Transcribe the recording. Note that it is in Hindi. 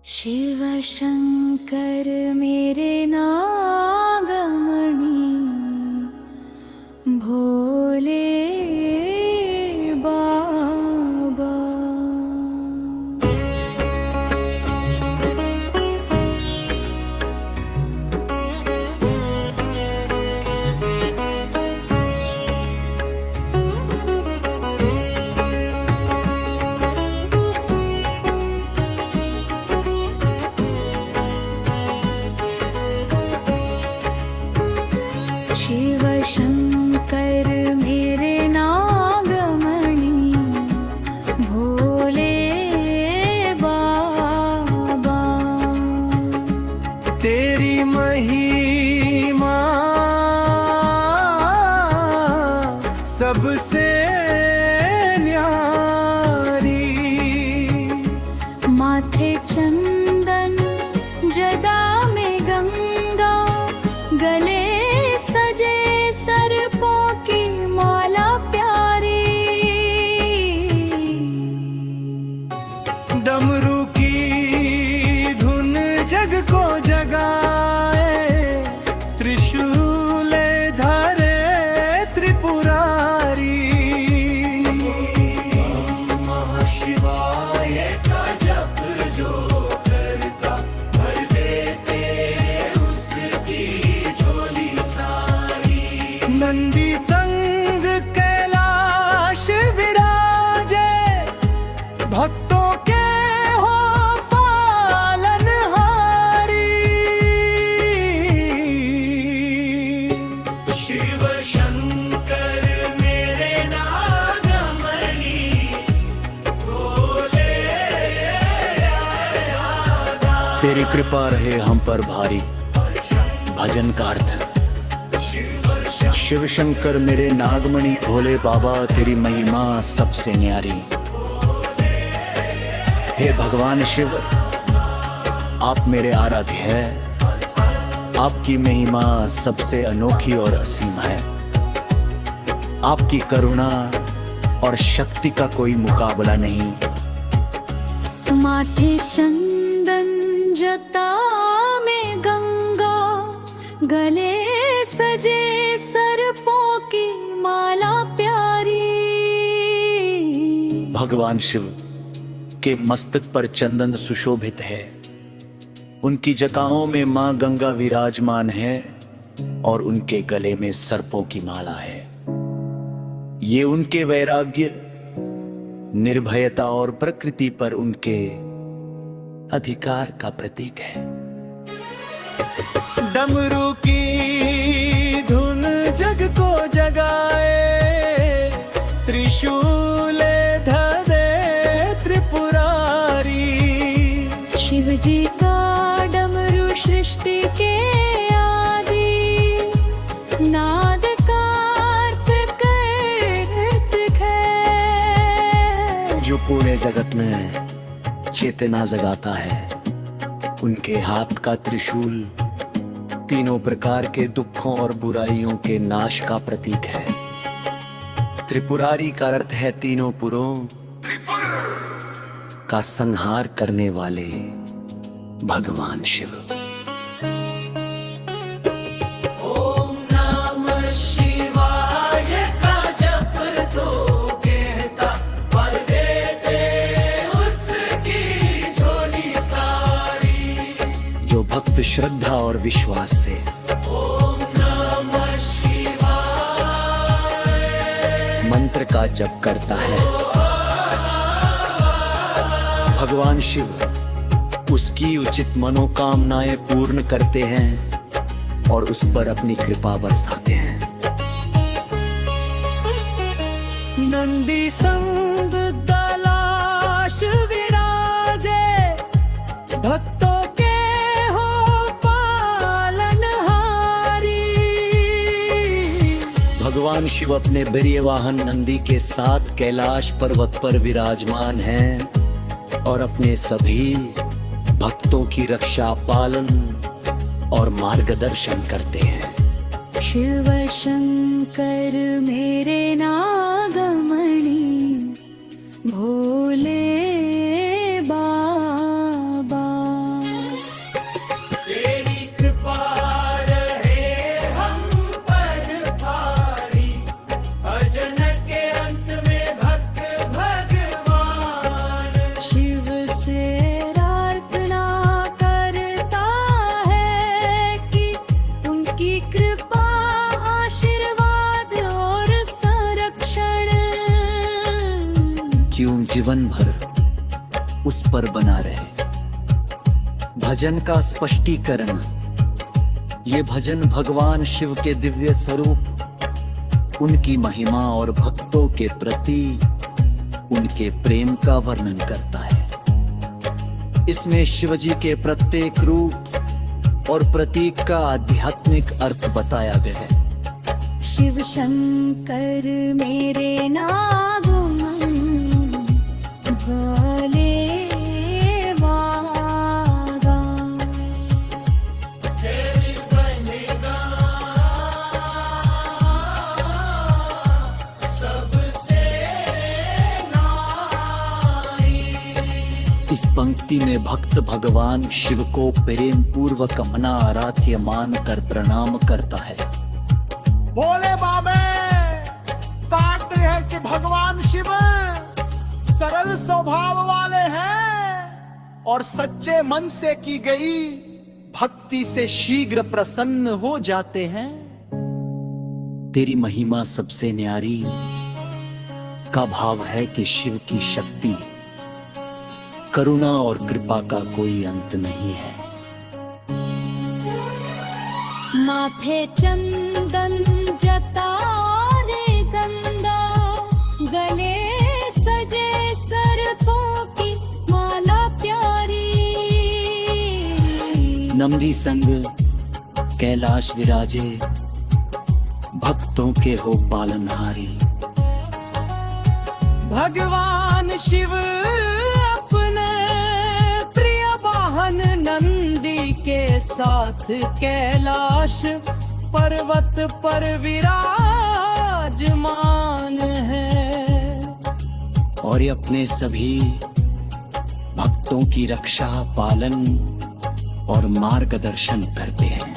शिव शंकर मेरे नागमणि भोले बाबा। शिव शंकर मेरे नागमणि भोले बाबा। तेरी महिमा सबसे न्यारी, माथे चंदन जदा में गंगा, गले सजे सर्पों की माला प्यारी। डमरू की धुन जग को जगाए, त्रिशूले धारे त्रिपुरारी। महाशिवाय का जप जो करता, भर देते उसकी झोली सारी। नंदी संग कैलाश विराजे, भक्तों के हो पालनहारी। शिव शंकर मेरे नागमणि भोले आया। तेरी कृपा रहे हम पर भारी, भजन का अर्थ। शिव शंकर मेरे नागमणि भोले बाबा, तेरी महिमा सबसे न्यारी। हे भगवान शिव, आप मेरे आराध्य हैं। आपकी महिमा सबसे अनोखी और असीम है। आपकी करुणा और शक्ति का कोई मुकाबला नहीं। माथे चंदन जटा में गंगा, गले सजे सर्पों की माला प्यारी। भगवान शिव के मस्तक पर चंदन सुशोभित है। उनकी जटाओं में मां गंगा विराजमान है और उनके गले में सर्पों की माला है। ये उनके वैराग्य, निर्भयता और प्रकृति पर उनके अधिकार का प्रतीक है। डमरू की धुन जग को जगाए, त्रिशूले धरे त्रिपुरारी। शिव जी का डमरू सृष्टि के आदि, नाद का अर्थ करत है। जो पूरे जगत में चेतना जगाता है। उनके हाथ का त्रिशूल तीनों प्रकार के दुखों और बुराइयों के नाश का प्रतीक है। त्रिपुरारी का अर्थ है तीनों पुरों का संहार करने वाले भगवान शिव। ओम नमः शिवाय का जप तो कहता, भर देते उसकी झोली सारी। जो भक्त श्रद्धा और विश्वास से ओम नमः शिवाय मंत्र का जप करता है, भगवान शिव उसकी उचित मनोकामनाएं पूर्ण करते हैं और उस पर अपनी कृपा बरसाते हैं। नंदी संग कैलाश विराजे, भक्तों के हो पालनहारी। भगवान शिव अपने प्रिय वाहन नंदी के साथ कैलाश पर्वत पर विराजमान हैं और अपने सभी भक्तों की रक्षा, पालन और मार्गदर्शन करते हैं। शिव शंकर मेरे नागमणि भोले बाबा। पर बना रहे। भजन का स्पष्टीकरण। ये भजन भगवान शिव के दिव्य स्वरूप, उनकी महिमा और भक्तों के प्रति उनके प्रेम का वर्णन करता है। इसमें शिवजी के प्रत्येक रूप और प्रतीक का आध्यात्मिक अर्थ बताया गया है। शिव शंकर मेरे नागमन भोले बाबा। इस पंक्ति में भक्त भगवान शिव को प्रेम पूर्वक मना आराध्य मान कर प्रणाम करता है। भोले बाबे ताकते हैं कि भगवान शिव सरल स्वभाव वाले हैं और सच्चे मन से की गई भक्ति से शीघ्र प्रसन्न हो जाते हैं। तेरी महिमा सबसे न्यारी का भाव है कि शिव की शक्ति, करुणा और कृपा का कोई अंत नहीं है। माथे चंदन जतारे गंगा, गले सजे सर्पों की माला प्यारी। नमदी संग कैलाश विराजे, भक्तों के हो पालनहारी। भगवान शिव अपने प्रिय वाहन नंदी के साथ कैलाश पर्वत पर विराजमान है और ये अपने सभी भक्तों की रक्षा, पालन और मार्गदर्शन करते हैं।